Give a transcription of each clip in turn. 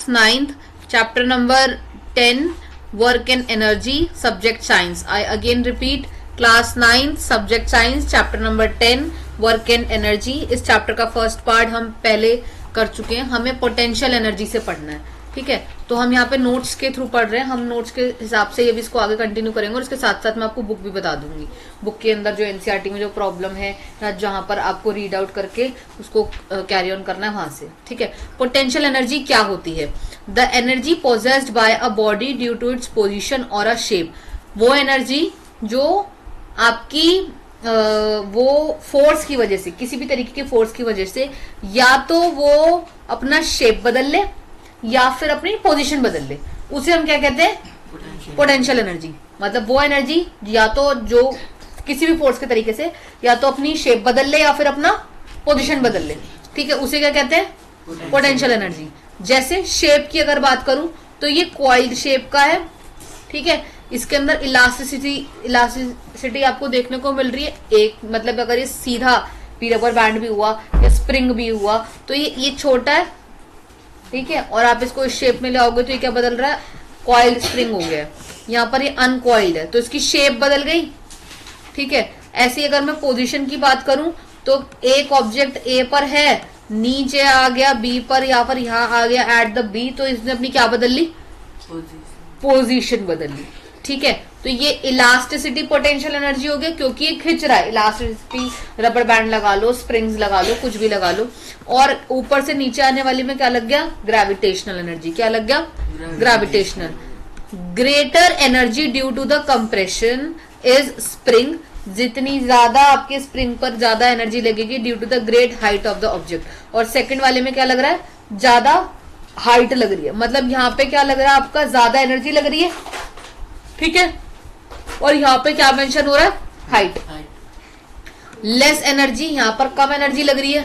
9th, chapter number 10, work and energy, subject science. I again repeat, class 9th, subject science, chapter number 10, work and energy. इस chapter का first part हम पहले कर चुके हैं, हमें potential energy से पढ़ना है, ठीक है। तो हम यहाँ पे नोट्स के थ्रू पढ़ रहे हैं, हम नोट्स के हिसाब से ये भी इसको आगे कंटिन्यू करेंगे और इसके साथ साथ मैं आपको बुक भी बता दूंगी। बुक के अंदर जो एनसीईआरटी में जो प्रॉब्लम है या जहां पर आपको रीड आउट करके उसको कैरी ऑन करना है वहां से, ठीक है। पोटेंशियल एनर्जी क्या होती है? The energy possessed by a body due to its position और अ शेप। वो एनर्जी जो आपकी वो फोर्स की वजह से, किसी भी तरीके के फोर्स की वजह से, या तो वो अपना शेप बदल ले या फिर अपनी पोजीशन बदल ले, उसे हम क्या कहते हैं? Potential energy. मतलब वो एनर्जी या तो जो किसी भी फोर्स के तरीके से या तो अपनी शेप बदल ले या फिर अपना पोजीशन बदल ले, ठीक है, उसे क्या कहते हैं? Potential energy. जैसे शेप की अगर बात करूं तो ये कॉइल्ड शेप का है, ठीक है। इसके अंदर इलास्टिसिटी आपको देखने को मिल रही है। एक मतलब अगर ये सीधा भी रबर बैंड भी हुआ या स्प्रिंग भी हुआ तो ये छोटा है, ठीक है, और आप इसको इस शेप में लाओगे तो ये क्या बदल रहा है? कॉइल्ड स्प्रिंग हो गया है। यहाँ पर ये अनकॉइल्ड है तो इसकी शेप बदल गई, ठीक है। ऐसी अगर मैं पोजीशन की बात करूं तो एक ऑब्जेक्ट ए पर है, नीचे आ गया बी पर या फिर यहाँ आ गया एट द बी, तो इसने अपनी क्या बदल ली? पोजीशन बदल ली, ठीक है। तो ये इलास्टिसिटी पोटेंशियल एनर्जी हो गया क्योंकि ये खिंच रहा है। इलास्टिसिटी रबर बैंड लगा लो, स्प्रिंग्स लगा लो, कुछ भी लगा लो। और ऊपर से नीचे आने वाली में क्या लग गया? Gravitational energy. क्या लग गया? Gravitational. Greater energy due to the compression is spring. जितनी ज्यादा आपके स्प्रिंग पर ज्यादा एनर्जी लगेगी due to the great height of the object. और सेकंड वाले में क्या लग रहा है? ज्यादा हाइट लग रही है। मतलब यहाँ पे क्या लग रहा है? आपका ज्यादा एनर्जी लग रही है, ठीक है। और यहाँ पे क्या मेंशन हो रहा है? हाइट। लेस एनर्जी, यहाँ पर कम एनर्जी लग रही है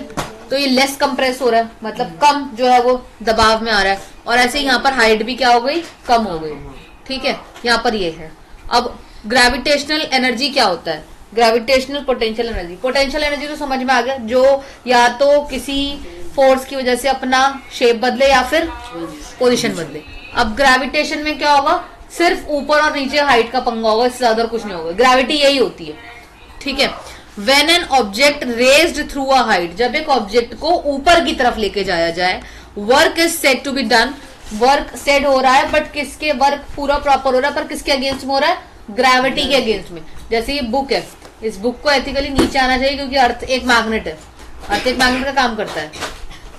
तो ये लेस कंप्रेस हो रहा है, मतलब कम जो है वो दबाव में आ रहा है। और ऐसे यहाँ पर हाइट भी क्या हो गई? कम हो गई, ठीक है। यहाँ पर ये है। अब ग्रेविटेशनल एनर्जी क्या होता है? Gravitational potential energy. Potential energy तो समझ में आ गया, जो या तो किसी फोर्स की वजह से अपना शेप बदले या फिर पोजिशन बदले। अब ग्रेविटेशन में क्या होगा? सिर्फ ऊपर और नीचे हाइट का पंगा होगा, इससे ज्यादा कुछ नहीं होगा। ग्रेविटी यही होती है, ठीक है। When an object raised through a height, जब एक ऑब्जेक्ट को ऊपर की तरफ लेके जाया जाए, work is said to be done. Work said हो रहा है बट किसके? वर्क पूरा प्रॉपर हो रहा है पर किसके अगेंस्ट में हो रहा है? ग्रेविटी के अगेंस्ट में। जैसे ये बुक है, इस बुक को एथिकली नीचे आना चाहिए क्योंकि अर्थ एक मैग्नेट है, अर्थ एक मैग्नेट का काम करता है,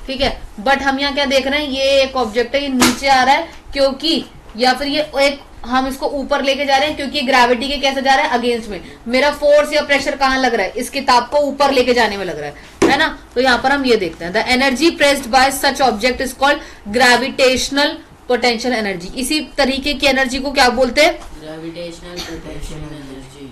ठीक है। बट हम यहाँ क्या देख रहे हैं? ये एक ऑब्जेक्ट है, ये नीचे आ रहा है क्योंकि, या फिर ये एक हम इसको ऊपर लेके जा रहे हैं क्योंकि ग्रेविटी के कैसे जा रहा है? अगेंस्ट में। मेरा फोर्स या प्रेशर कहाँ लग रहा है? इस किताब को ऊपर लेके जाने में लग रहा है ना। तो यहाँ पर हम ये देखते हैं, the energy pressed bye such object is called gravitational potential energy. इसी तरीके की एनर्जी को क्या बोलते हैं? ग्रेविटेशनल पोटेंशियल एनर्जी,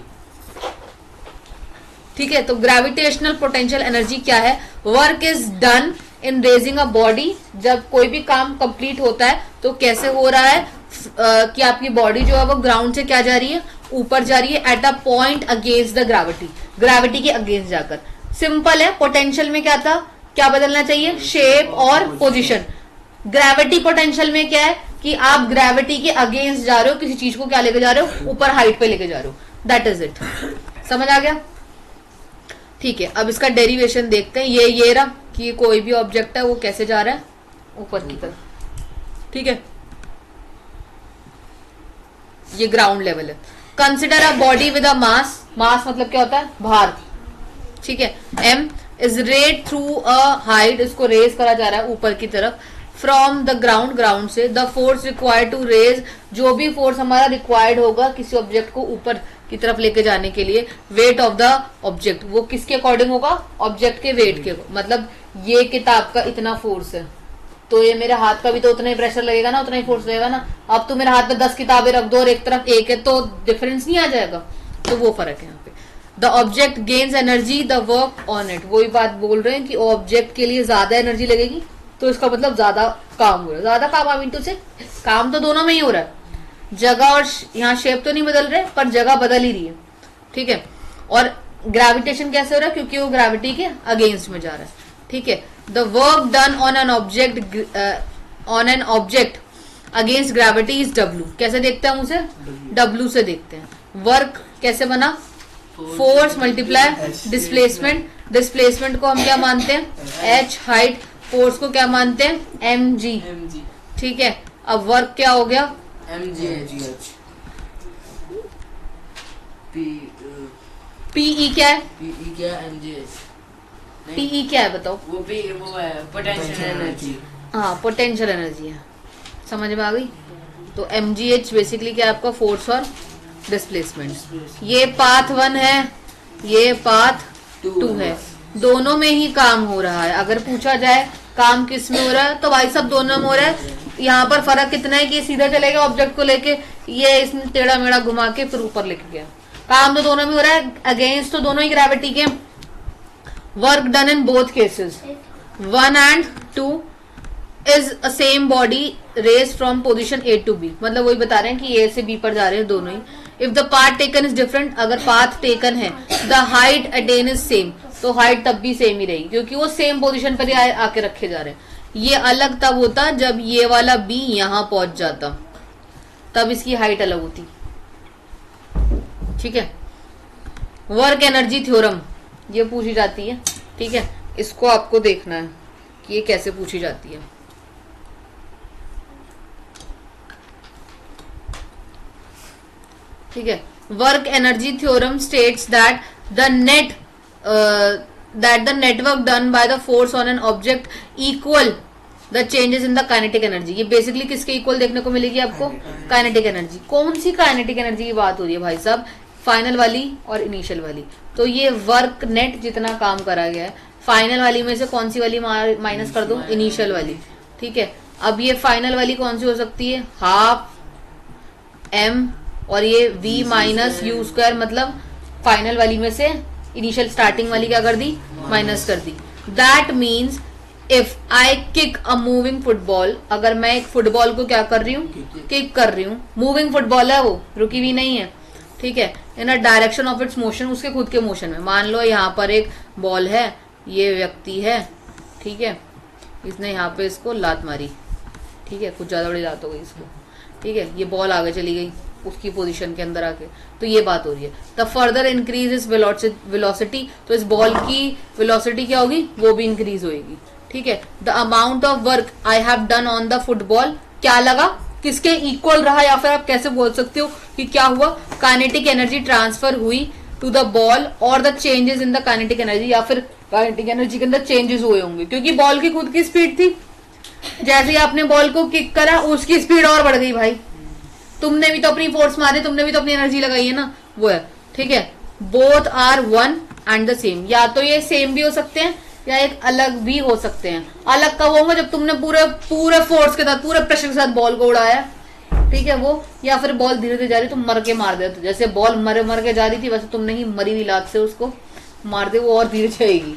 ठीक है। तो ग्रेविटेशनल पोटेंशियल एनर्जी क्या है? Work is done in raising a body. जब कोई भी काम कंप्लीट होता है तो कैसे हो रहा है? कि आपकी बॉडी जो है वो ग्राउंड से क्या जा रही है? ऊपर जा रही है, at a point against the gravity. Gravity के अगेंस्ट जाकर। सिंपल है। पोटेंशियल में क्या था? क्या बदलना चाहिए? शेप और पोजीशन। ग्रेविटी पोटेंशियल में क्या है? कि आप ग्रेविटी के अगेंस्ट जा रहे हो, किसी चीज को क्या लेके जा रहे हो? ऊपर हाइट पे लेके जा रहे हो। That is it. समझ आ गया? ठीक है। अब इसका डेरिवेशन देखते हैं। ये रहा कि कोई भी ऑब्जेक्ट है वो कैसे जा रहा है? ऊपर की तरफ, ठीक है। ये ग्राउंड लेवल है। Consider a body with a mass. Mass मतलब क्या होता है? भार, ठीक है। M is raised through a height, इसको रेज करा जा रहा है ऊपर की तरफ। फ्रॉम द ग्राउंड, ग्राउंड से। The force required to raise, जो भी फोर्स हमारा रिक्वायर्ड होगा किसी ऑब्जेक्ट को ऊपर की तरफ लेके जाने के लिए। वेट ऑफ द ऑब्जेक्ट, वो किसके अकॉर्डिंग होगा? ऑब्जेक्ट के वेट के। मतलब ये किताब का इतना फोर्स है तो ये मेरे हाथ का भी तो उतना ही प्रेशर लगेगा ना, उतना ही फोर्स लगेगा ना। अब तो मेरे हाथ में 10 किताबें रख दो और एक तरफ एक है तो डिफरेंस नहीं आ जाएगा। तो वो फर्क है यहाँ पे। The object gains energy the work on it. वही बात बोल रहे हैं कि ऑब्जेक्ट के लिए ज्यादा एनर्जी लगेगी तो इसका मतलब ज्यादा काम हो रहा है। ज्यादा काम आई मीन टू से काम तो दोनों में ही हो रहा है। जगह और यहाँ शेप तो नहीं बदल रहे पर जगह बदल ही रही है, ठीक है। और ग्रेविटेशन कैसे हो रहा है? क्योंकि वो ग्रेविटी के अगेंस्ट में जा रहा है, ठीक है। The work done on an object on an object against gravity is W। कैसे देखते हैं हम उसे? W से देखते हैं। वर्क कैसे बना? Force multiply displacement. डिस्प्लेसमेंट को हम क्या मानते हैं? H। हाइट। फोर्स को क्या मानते हैं? mg। ठीक है, अब वर्क क्या हो गया? mgh। PE क्या है? PE क्या? mgh। PE क्या है बताओ? वो है पोटेंशियल एनर्जी। हाँ, पोटेंशियल एनर्जी है। समझ में आ गई? तो mgh बेसिकली क्या है आपका? फोर्स और डिस्प्लेसमेंट। ये पाथ 1 है, ये पाथ 2 है। दोनों में ही काम हो रहा है। अगर पूछा जाए काम किस में हो रहा है, तो भाई सब दोनों में हो रहा है। यहाँ पर फर्क कितना है कि सीधा चलेगा ऑब्जेक्ट को लेके, ये इसने टेढ़ा मेढ़ा घुमा के फिर ऊपर लेके गया। काम तो दोनों में हो रहा है, अगेंस्ट तो दोनों ही ग्रेविटी के। Work done in both cases 1 and 2 is a same body raise from position A to B। मतलब वही बता रहे हैं कि A से B पर जा रहे हैं दोनों ही। If the path taken is different, अगर पाथ टेकन है, the height attain is same, तो हाइट तब भी सेम ही रहेगी क्योंकि वो सेम पोजीशन पर ही आके रखे जा रहे हैं। ये अलग तब होता जब ये वाला B यहां पहुंच जाता, तब इसकी हाइट अलग होती। ठीक है, वर्क एनर्जी थ्योरम ये पूछी जाती है। ठीक है, इसको आपको देखना है कि ये कैसे पूछी जाती है। ठीक है, work energy theorem states that the network done by the force on an object equal the changes in the kinetic energy. ये बेसिकली किसके इक्वल देखने को मिलेगी आपको? Kinetic energy. कौन सी काइनेटिक एनर्जी की बात हो रही है भाई साहब? फाइनल वाली और इनिशियल वाली। तो ये वर्क नेट जितना काम करा गया है, फाइनल वाली में से कौन सी वाली माइनस कर दूं? इनिशियल वाली। ठीक है, अब ये फाइनल वाली कौन सी हो सकती है? हाफ m, और ये v माइनस यू स्क्वायर, मतलब फाइनल वाली में से इनिशियल स्टार्टिंग वाली क्या कर दी? माइनस कर दी। That means if I kick a moving football, अगर मैं एक फुटबॉल को क्या कर रही हूँ? किक कर रही हूँ। मूविंग फुटबॉल है वो, रुकी हुई नहीं है। ठीक है, in a direction of its motion, उसके खुद के मोशन में। मान लो यहाँ पर एक बॉल है, ये व्यक्ति है। ठीक है, इसने यहाँ पे इसको लात मारी। ठीक है, कुछ ज्यादा बड़ी लात हो गई इसको। ठीक है, ये बॉल आगे चली गई उसकी पोजीशन के अंदर आके, तो ये बात हो रही है। The further increase is velocity, तो इस बॉल की वेलोसिटी क्या होगी? वो भी इंक्रीज होगी। ठीक है, the amount of work I have done on the football क्या लगा? किसके इक्वल रहा, या फिर आप कैसे बोल सकते हो कि क्या हुआ? काइनेटिक एनर्जी ट्रांसफर हुई टू द बॉल और the changes in the kinetic energy, या फिर काइनेटिक एनर्जी के अंदर चेंजेस हुए होंगे क्योंकि बॉल की खुद की स्पीड थी। जैसे ही आपने बॉल को किक करा, उसकी स्पीड और बढ़ गई भाई। तुमने भी तो अपनी फोर्स मारे, तुमने भी तो अपनी एनर्जी लगाई है ना, वो है। ठीक है, both are one and the same. या तो ये सेम भी हो सकते हैं या एक अलग भी हो सकते हैं। अलग कब होगा? जब तुमने पूरे फोर्स के साथ, पूरे प्रेशर के साथ बॉल को उड़ाया। ठीक है, वो, या फिर बॉल धीरे धीरे जा रही, तुम मर के मार दे। जैसे बॉल मर के जा रही थी, वैसे तुमने ही मरी हुई लात से उसको मार दे, वो और धीरे जाएगी।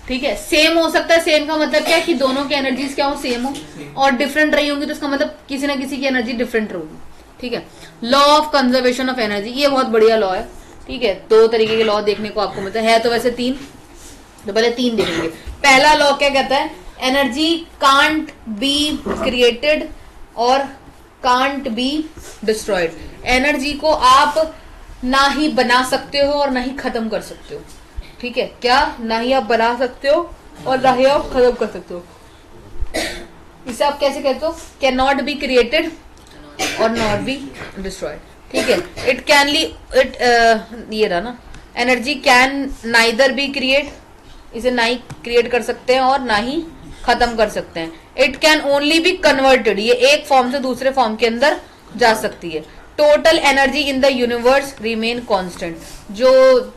ठीक है, सेम हो सकता है। सेम का मतलब क्या है कि दोनों की एनर्जीज क्या हो? सेम हो। और डिफरेंट रही होंगी तो इसका मतलब किसी ना किसी की एनर्जी डिफरेंट रहेगी। ठीक है, law of conservation of energy, ये बहुत बढ़िया लॉ है। ठीक है, 2 तरीके के लॉ देखने को आपको मिलता है तो वैसे 3, तो पहले 3 देखेंगे। पहला लॉ क्या कहता है? एनर्जी कांट बी क्रिएटेड और कांट बी डिस्ट्रॉयड। एनर्जी को आप ना ही बना सकते हो और ना ही खत्म कर सकते हो। ठीक है, क्या? ना ही आप बना सकते हो और ना ही आप खत्म कर सकते हो। इसे आप कैसे कहते हो? कैन नॉट बी क्रिएटेड और नॉट बी डिस्ट्रॉयड। ठीक है, इट कैन ये रहा ना, energy can neither be create, इसे ना ही क्रिएट कर सकते हैं और ना ही खत्म कर सकते हैं। It can only be converted, ये एक फॉर्म से दूसरे फॉर्म के अंदर जा सकती है। Total energy in the universe remain constant, जो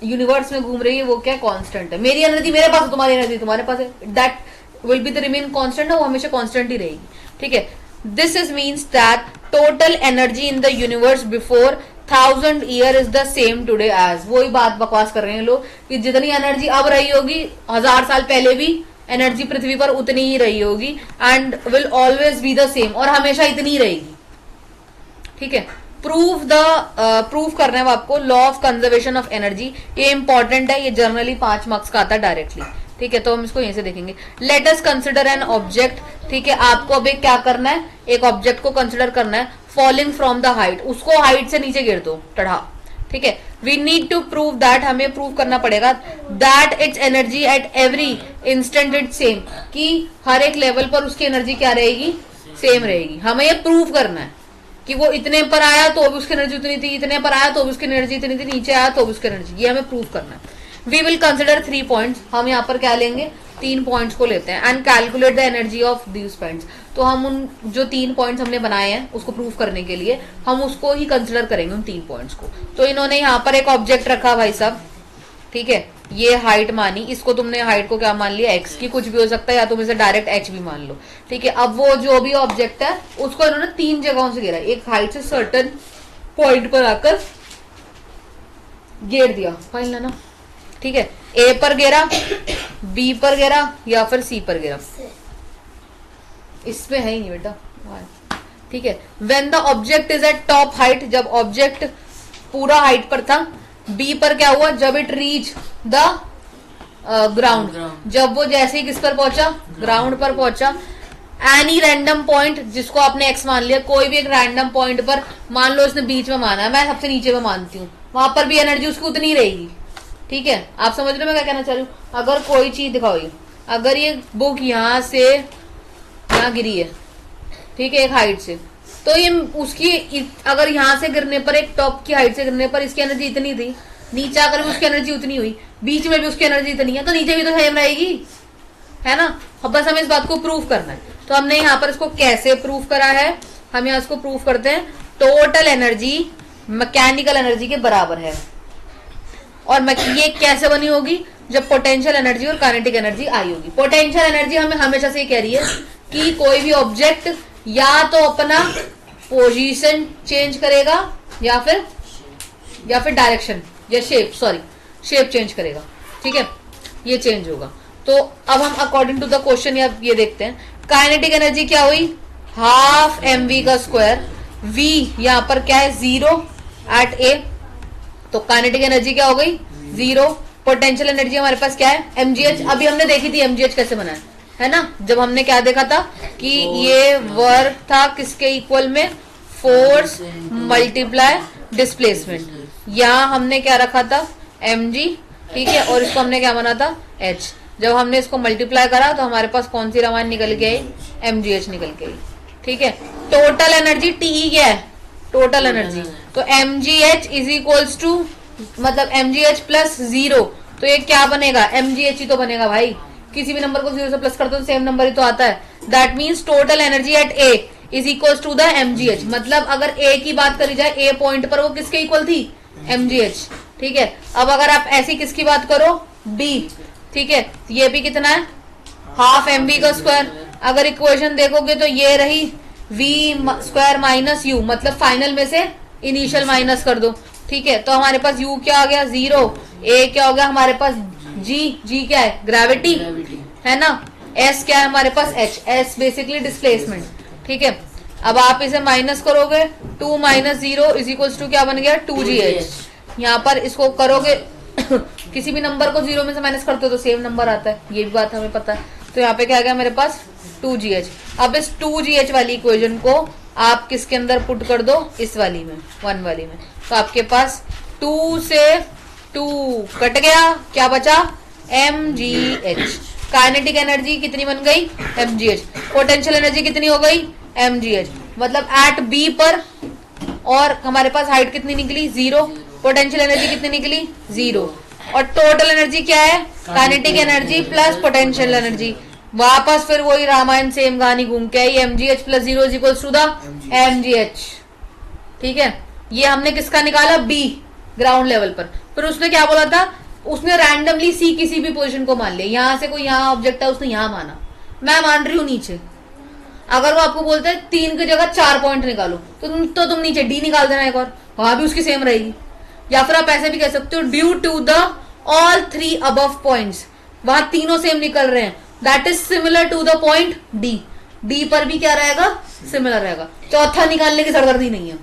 यूनिवर्स में घूम रही है वो क्या? कांस्टेंट है। मेरी एनर्जी मेरे पास है, तुम्हारी एनर्जी तुम्हारे पास है, that will be the remain constant है, वो हमेशा कांस्टेंट ही रहेगी। ठीक है, this is means that total energy in the universe before 1000 year is the same today as. वही बात बकवास कर रहे हैं लोग कि जितनी एनर्जी अब रही होगी 1000 साल पहले भी एनर्जी पृथ्वी पर उतनी ही रही होगी and will always be the same, और हमेशा इतनी ही रहेगी। ठीक है, प्रूफ करना है आपको law of conservation of energy. ये इंपॉर्टेंट है, ये जनरली 5 मार्क्स का आता है डायरेक्टली। ठीक है, तो हम इसको यहीं से देखेंगे। Let us consider an object, ठीक है, आपको अब एक क्या करना है, एक ऑब्जेक्ट को कंसिडर करना है फॉलिंग फ्रॉम द हाइट, उसको हाइट से नीचे गिर दो, चढ़ा, ठीक है। We need to prove that, हमें प्रूव करना पड़ेगा that its energy at every instant it same, कि हर एक लेवल पर उसकी एनर्जी क्या रहेगी, सेम रहेगी। हमें ये प्रूव करना है कि वो इतने पर आया तो भी उसकी एनर्जी उतनी थी, इतने पर आया तो भी उसकी एनर्जी इतनी थी, नीचे आया तो भी उसकी एनर्जी, ये हमें प्रूव करना है। वी विल कंसिडर 3 पॉइंट्स, हम यहाँ पर क्या लेंगे, 3 पॉइंट्स को लेते हैं, and calculate the energy of these points. तो हम उन जो 3 पॉइंट्स हमने बनाए हैं उसको प्रूव करने के लिए हम उसको ही कंसिडर करेंगे, उन 3 पॉइंट्स को। तो इन्होंने यहाँ पर एक ऑब्जेक्ट रखा भाई साहब, ठीक है, ये हाइट मानी, इसको तुमने हाइट को क्या मान लिया, एक्स की, कुछ भी हो सकता है, या तुम इसे डायरेक्ट एच भी मान लो, ठीक है। अब वो जो भी ऑब्जेक्ट है उसको इन्होंने 3 जगहों से गिरा, एक हाइट से सर्टन पॉइंट पर आकर गिर दिया, फाइन ना, ठीक है, ए पर गिरा, बी पर गिरा, या फिर सी पर गिरा, इसमें है ही नहीं बेटा, ठीक है। When the object is eight top height, जब ऑब्जेक्ट पूरा हाइट पर था, बी पर क्या हुआ, जब इट रीच द ग्राउंड, जब वो जैसे ही किस पर पहुंचा, ग्राउंड पर पहुंचा, एनी रैंडम पॉइंट, जिसको आपने एक्स मान लिया, कोई भी एक रैंडम पॉइंट पर, मान लो इसने बीच में माना है, मैं सबसे नीचे में मानती हूँ, वहां पर भी एनर्जी उसकी उतनी ही रहेगी, ठीक है। आप समझ रहे हो मैं क्या कहना चाह रही हूँ। अगर कोई चीज दिखाओ, ये अगर ये बुक यहाँ से यहाँ गिरी है, ठीक है, एक हाइट से, तो ये उसकी अगर यहाँ से गिरने पर, एक टॉप की हाइट से गिरने पर इसकी एनर्जी इतनी थी, नीचे आकर भी उसकी एनर्जी उतनी हुई, बीच में भी उसकी एनर्जी इतनी है, तो नीचे भी तो सेम रहेगी, है ना। अब बस हमें इस बात को प्रूव करना है। तो हमने यहाँ पर इसको कैसे प्रूव करा है, हम यहाँ इसको प्रूव करते हैं, टोटल एनर्जी मैकेनिकल एनर्जी के बराबर है। और ये कैसे बनी होगी, जब पोटेंशियल एनर्जी और काइनेटिक एनर्जी आई होगी। पोटेंशियल एनर्जी हमें हमेशा से कह रही है कि कोई भी ऑब्जेक्ट या तो अपना पोजीशन चेंज करेगा या फिर डायरेक्शन या शेप चेंज करेगा, ठीक है, ये चेंज होगा। तो अब हम अकॉर्डिंग टू द क्वेश्चन ये देखते हैं, काइनेटिक एनर्जी क्या हुई, हाफ mv का स्क्वायर, v यहाँ पर क्या है, 0 एट a, तो काइनेटिक एनर्जी क्या हो गई, 0। पोटेंशियल एनर्जी हमारे पास क्या है, mgh, अभी हमने देखी थी mgh कैसे बना है ना, जब हमने क्या देखा था कि ये वर्क था किसके इक्वल में, फोर्स मल्टीप्लाई डिस्प्लेसमेंट, यहाँ हमने क्या रखा था, mg, ठीक है, और इसको हमने क्या माना था, h। जब हमने इसको मल्टीप्लाई करा तो हमारे पास कौन सी रामायण निकल के आई, mgh निकल के आई, ठीक है। टोटल एनर्जी टी क्या है, टोटल एनर्जी, तो mgh इज इक्वल्स टू, मतलब mgh प्लस 0, तो ये क्या बनेगा, mgh ही तो बनेगा भाई, किसी भी नंबर को 0 से प्लस कर दो तो सेम नंबर ही तो आता है। That means total energy at a is equals to the mgh, मतलब अगर a की बात करी जाए, a पॉइंट पर वो किसके इक्वल थी, mgh, ठीक है। अब अगर आप ऐसी किसकी बात करो, b, ठीक है, ये भी कितना है, हाफ mv का स्क्वायर। अगर इक्वेशन देखोगे तो ये रही v स्क्वायर माइनस u, मतलब फाइनल में से इनिशियल माइनस कर दो, ठीक है, तो हमारे पास u क्या आ गया, 0, a क्या हो गया हमारे पास, g क्या है, ग्रेविटी, है ना, s क्या है हमारे पास, h, s बेसिकली डिस्प्लेसमेंट, ठीक है। अब आप इसे माइनस करोगे, 2 माइनस 0 इज इक्वल्स टू क्या बन गया, 2gh। यहाँ पर इसको करोगे किसी भी नंबर को 0 में से माइनस करते हो तो सेम नंबर आता है, ये भी बात हमें पता है। तो यहाँ पे क्या आ गया मेरे पास, 2gh। अब इस 2gh वाली इक्वेशन को आप किसके अंदर पुट कर दो, इस वाली में, 1 वाली में, तो आपके पास 2 से 2 कट गया, क्या बचा, mgh। काइनेटिक एनर्जी कितनी बन गई, mgh। पोटेंशियल एनर्जी कितनी हो गई, mgh, मतलब एट b पर, और हमारे पास हाइट कितनी निकली, 0, पोटेंशियल एनर्जी कितनी निकली, 0, और टोटल एनर्जी क्या है, kinetic energy plus potential energy. वापस फिर वही रामायण सेम कहानी घूम के आई, mgh plus 0 is equals to the mgh, ठीक है। ये हमने किसका निकाला, b, ग्राउंड लेवल पर। फिर उसने क्या बोला था, उसने रैंडमली सी किसी भी पोजीशन को मान लिया, यहां से कोई यहाँ ऑब्जेक्ट है उसने यहाँ माना, मैं मान रही हूँ नीचे। अगर वो आपको बोलता है 3 की जगह 4 पॉइंट निकालो, तो तुम नीचे डी निकाल देना एक और, वहां भी उसकी सेम रहेगी। या फिर आप ऐसे भी कह सकते हो, due to the all 3 above points, वहां तीनों सेम निकल रहे हैं, that is similar to the point D, D पर भी क्या रहेगा, सिमिलर रहेगा। चौथा निकालने की सरदर्दी नहीं है,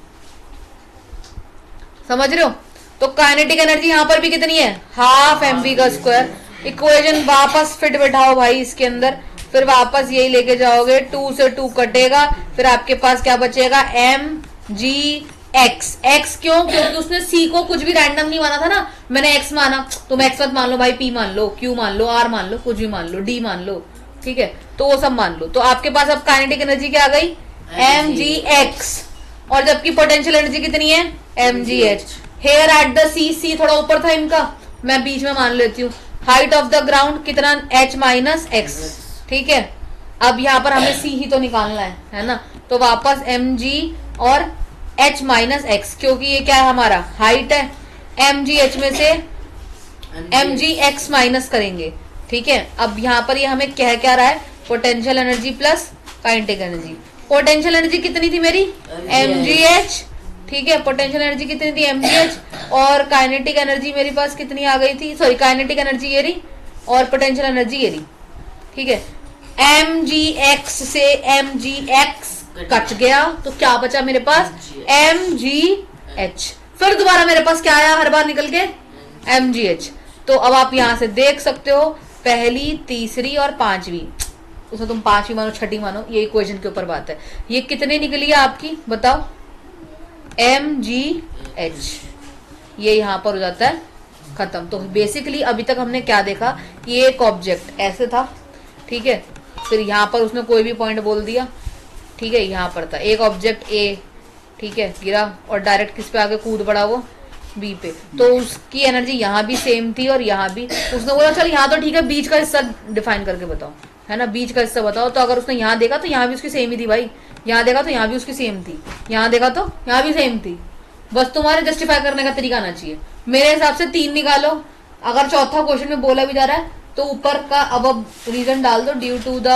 समझ रहे हो। तो काइनेटिक एनर्जी यहां पर भी कितनी है, हाफ mv का स्क्वायर, इक्वेशन वापस फिट बैठाओ भाई इसके अंदर, फिर वापस यही लेके जाओगे, 2 से 2 कटेगा, फिर आपके पास क्या बचेगा, mgx। x क्यों? क्योंकि उसने c को कुछ भी रैंडम नहीं माना था ना, मैंने x माना, तुम x मत मान लो भाई, p मान लो, q मान लो, r मान लो, कुछ भी मान लो, d मान लो, ठीक है, तो वो सब मान लो। तो आपके पास अब काइनेटिक एनर्जी क्या आ गई, mgx, और जबकि पोटेंशियल एनर्जी कितनी है, mgh। हेयर एट द सी थोड़ा ऊपर था इनका, मैं बीच में मान लेती हूँ। हाइट ऑफ द ग्राउंड कितना, h माइनस एक्स, ठीक है। अब यहाँ पर हमें c ही तो निकालना है ना, तो वापस mg और h माइनस एक्स, क्योंकि ये क्या है हमारा हाइट है, mgh में से mgx माइनस करेंगे, ठीक है। अब यहाँ पर ये हमें क्या रहा है, potential energy plus kinetic energy. Potential energy कितनी थी मेरी, mgh, ठीक है, पोटेंशियल एनर्जी कितनी थी, mgh, और काइनेटिक एनर्जी मेरे पास कितनी आ गई थी, सॉरी काइनेटिक एनर्जी ये रही और पोटेंशियल एनर्जी ये रही, ठीक है। mgx से mgx कट गया, तो क्या बचा मेरे पास, mgh। फिर दोबारा मेरे पास क्या आया हर बार निकल के, mgh। तो अब आप यहां से देख सकते हो, पहली, तीसरी और पांचवी, उसमें तुम पांचवी मानो छठी मानो, ये इक्वेशन के ऊपर बात है। ये कितने निकली है आपकी, बताओ, mgh, ये यहां पर हो जाता है खत्म। तो बेसिकली अभी तक हमने क्या देखा, ये एक ऑब्जेक्ट ऐसे था, ठीक है, फिर यहाँ पर उसने कोई भी पॉइंट बोल दिया, ठीक है, यहाँ पर था एक ऑब्जेक्ट A, ठीक है, गिरा और डायरेक्ट किस पे आके कूद पड़ा, वो B पे, तो उसकी एनर्जी यहाँ भी सेम थी और यहाँ भी। उसने बोला चल यहाँ तो ठीक है, बीच का हिस्सा डिफाइन करके बताओ, है ना, बीच का हिस्सा बताओ। तो अगर उसने यहाँ देखा तो यहाँ भी उसकी सेम ही थी भाई, यहाँ देखा तो यहाँ भी उसकी सेम थी, यहाँ देखा तो यहाँ भी सेम थी, बस तुम्हारे जस्टिफाई करने का तरीका आना चाहिए। मेरे हिसाब से 3 निकालो, अगर चौथा क्वेश्चन में बोला भी जा रहा है तो ऊपर का अबव रीजन डाल दो, due to the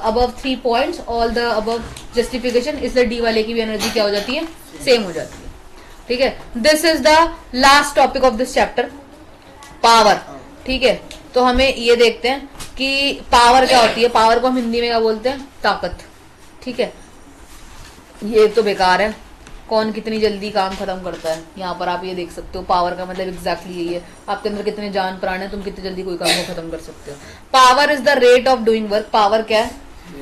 above 3 points all the above justification, इसलिए डी वाले की भी एनर्जी क्या हो जाती है, सेम हो जाती है, ठीक है। This is the last topic of this chapter, power, ठीक है। तो हमें ये देखते हैं कि पावर क्या होती है, पावर को हम हिंदी में क्या बोलते हैं, ताकत, ठीक है। ये तो बेकार है, कौन कितनी जल्दी काम खत्म करता है, यहाँ पर आप ये देख सकते हो, पावर का मतलब एग्जैक्टली यही है, आपके अंदर कितने जान प्राण है, तुम कितनी जल्दी कोई काम को खत्म कर सकते हो। Power is the rate of doing work, power क्या है,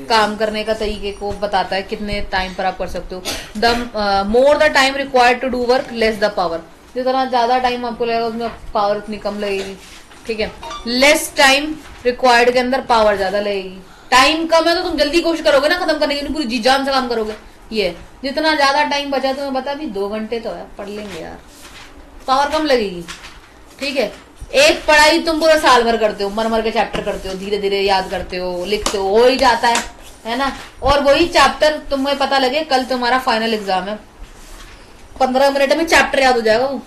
काम करने का तरीके को बताता है, कितने टाइम पर आप कर सकते हो। The more the time required to do work, less the power, जितना ज्यादा टाइम आपको लगेगा उसमें पावर उतनी कम लगेगी, ठीक है। लेस टाइम रिक्वायर्ड के अंदर पावर ज्यादा लगेगी, टाइम कम है तो तुम जल्दी कोशिश करोगे ना खत्म करने की, पूरी जी जान से काम करोगे। ये जितना ज्यादा टाइम बचा तुम्हें बता भी 2 घंटे तो है, पढ़ लेंगे यार, पावर कम लगेगी, ठीक है। एक पढ़ाई तुम पूरा साल भर करते हो, मर के चैप्टर करते हो, धीरे धीरे याद करते हो, लिखते हो ही जाता है ना। और वही चैप्टर तुम्हें पता लगे कल तुम्हारा फाइनल एग्जाम है, 15 मिनट में चैप्टर याद हो जाएगा वो।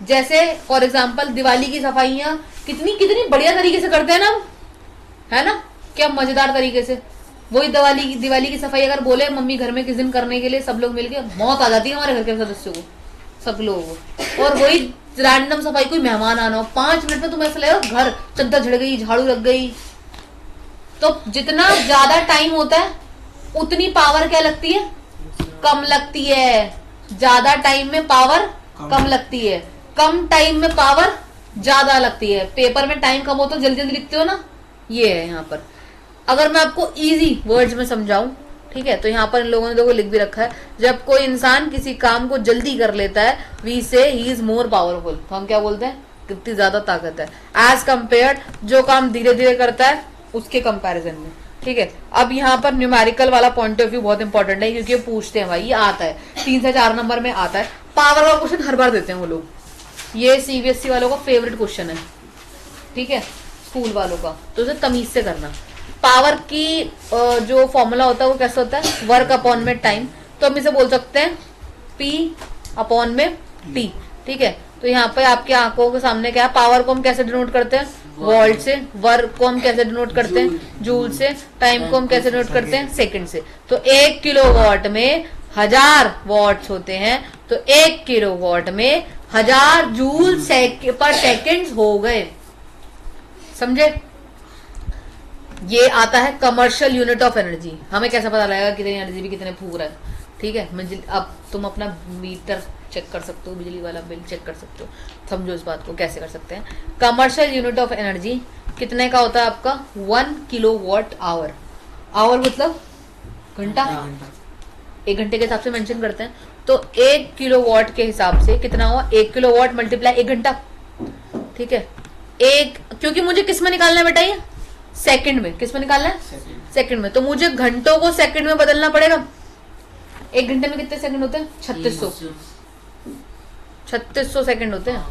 जैसे फॉर एग्जाम्पल दिवाली की सफाइयां कितनी बढ़िया तरीके से करते हैं ना, है ना, क्या मजेदार तरीके से। वही दिवाली की सफाई अगर बोले मम्मी घर में किस दिन करने के लिए, सब लोग मिलके, मौत आ जाती है हमारे घर के सदस्यों को, सब लोगों को। और वही रैंडम सफाई, कोई मेहमान आना हो, 5 मिनट में तुम्हें ऐसा लगेगा घर चद्दर झड़ गई, झाड़ू लग गई। तो जितना ज्यादा टाइम होता है उतनी पावर क्या लगती है, कम लगती है। ज्यादा टाइम में पावर कम लगती है, कम टाइम में पावर ज्यादा लगती है। पेपर में टाइम कम हो तो जल्दी जल्दी लिखते हो ना, ये है यहाँ पर। अगर मैं आपको इजी वर्ड्स में समझाऊं, ठीक है, तो यहाँ पर इन लोगों ने देखो लिख भी रखा है, जब कोई इंसान किसी काम को जल्दी कर लेता है, वी से ही इज मोर पावरफुल, तो हम क्या बोलते हैं, कितनी ज्यादा ताकत है, एज कंपेयर्ड जो काम धीरे धीरे करता है उसके कंपैरिजन में, ठीक है। अब यहाँ पर न्यूमेरिकल वाला पॉइंट ऑफ व्यू बहुत इंपॉर्टेंट है, क्योंकि पूछते हैं भाई, ये आता है 3 से 4 नंबर में आता है, पावर का क्वेश्चन हर बार देते हैं वो लोग, ये सीबीएसई वालों का फेवरेट क्वेश्चन है, ठीक है, स्कूल वालों का, तो उसे तमीज से करना। पावर की जो फॉर्मूला होता है वो कैसे होता है, वर्क अपॉन में टाइम, तो हम इसे बोल सकते हैं P अपॉन में T, ठीक है। तो यहाँ पे आपकी आंखों के सामने क्या है, पावर को हम कैसे डिनोट करते हैं, वोल्ट से, वर्क को हम कैसे डिनोट करते हैं, जूल से, टाइम को हम कैसे डिनोट करते हैं, सेकंड से। तो 1 किलोवाट में 1000 वॉट्स होते हैं, तो 1 किलोवाट में 1000 जूल पर सेकेंड हो गए, समझे। ये आता है कमर्शियल यूनिट ऑफ एनर्जी। हमें कैसे पता लगेगा कितनी एनर्जी भी कितने फूक रहा है, ठीक है, अब तुम अपना मीटर चेक कर सकते हो, बिजली वाला बिल चेक कर सकते हो। समझो इस बात को कैसे कर सकते हैं। कमर्शियल यूनिट ऑफ एनर्जी कितने का होता है आपका? 1 किलोवाट आवर। आवर मतलब घंटा, 1 घंटे के हिसाब से मेंशन करते हैं। तो 1 किलोवाट के हिसाब से कितना हुआ? 1 किलोवाट मल्टीप्लाई 1 घंटा। ठीक है, क्योंकि मुझे किस में निकालना है बेटा? ये सेकंड में। किस में निकालना है? सेकंड में। तो मुझे घंटों को सेकंड में बदलना पड़ेगा। 1 घंटे में कितने सेकंड होते हैं? 3600 सेकंड होते हैं।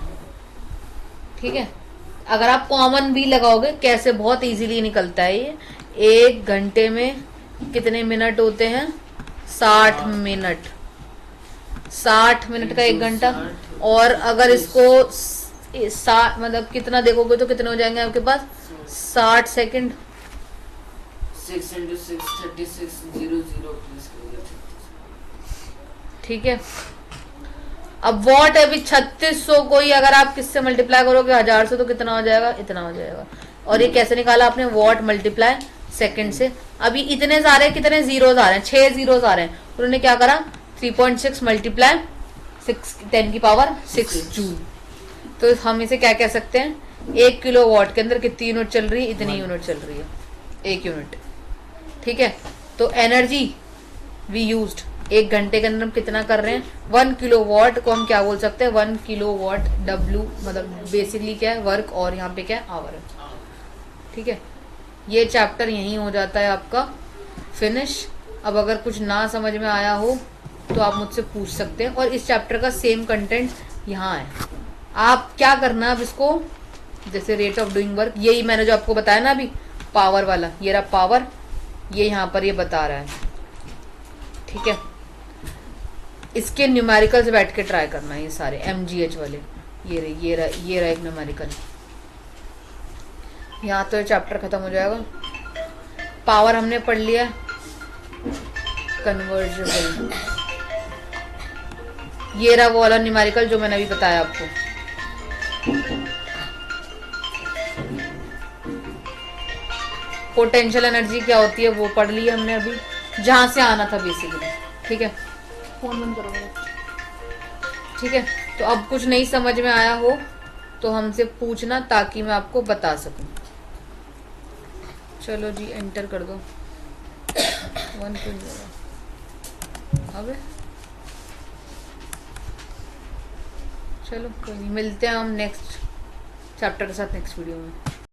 ठीक है, अगर आप कॉमन भी लगाओगे कैसे, बहुत इजीली निकलता है ये। 1 घंटे में कितने मिनट होते हैं? 60 मिनट। 60 मिनट का 1 घंटा। और अगर इसको मतलब कितना देखोगे तो कितने हो जाएंगे आपके पास? 60 सेकंड। 6 into 6 36 0 0 plus. ठीक है, अब वॉट है भी 3600 को ही अगर आप किससे मल्टीप्लाई करोगे 1000 से तो कितना हो जाएगा? इतना हो जाएगा। और ये कैसे निकाला आपने? वॉट मल्टीप्लाई सेकंड से। अभी इतने सारे कितने जीरोस आ रहे हैं? 6 जीरोस आ रहे हैं। उन्होंने क्या करा? 3.6 मल्टीप्लाई 6 10 की पावर 6 जूल। तो हम इसे क्या कह सकते हैं? 1 किलो वॉट के अंदर कितनी यूनिट चल रही है? इतनी यूनिट चल रही है, 1 यूनिट। ठीक है, तो एनर्जी वी यूज्ड 1 घंटे के अंदर हम कितना कर रहे हैं? 1 किलो वॉट को हम क्या बोल सकते हैं? 1 किलो वॉट W मतलब बेसिकली क्या है? वर्क, और यहाँ पे क्या है? आवर है। ठीक है, ये चैप्टर यहीं हो जाता है आपका फिनिश। अब अगर कुछ ना समझ में आया हो तो आप मुझसे पूछ सकते हैं। और इस चैप्टर का सेम कंटेंट यहाँ है। आप क्या करना अब इसको, जैसे रेट ऑफ डूइंग वर्क, यही मैंने जो आपको बताया ना अभी पावर वाला, ये रहा पावर, ये यहाँ पर ये बता रहा है। ठीक है, इसके न्यूमेरिकल्स बैठ के ट्राई करना है, ये सारे MGH वाले। ये रहा एक न्यूमेरिकल। यहाँ तो ये चैप्टर खत्म हो जाएगा। पावर हमने पढ़ लिया, कन्वर्जेबल, ये रहा वो वाला न्यूमेरिकल जो मैंने अभी बताया आपको। पोटेंशियल एनर्जी क्या होती है वो पढ़ लिया हमने अभी, जहां से आना था बेसिकली। ठीक है, फोन बंद करो। ठीक है, तो अब कुछ नहीं समझ में आया हो तो हमसे पूछना ताकि मैं आपको बता सकूं। चलो जी, एंटर कर दो। 1.0 अब चलो कोई नहीं, मिलते हैं हम नेक्स्ट चैप्टर के साथ नेक्स्ट वीडियो में।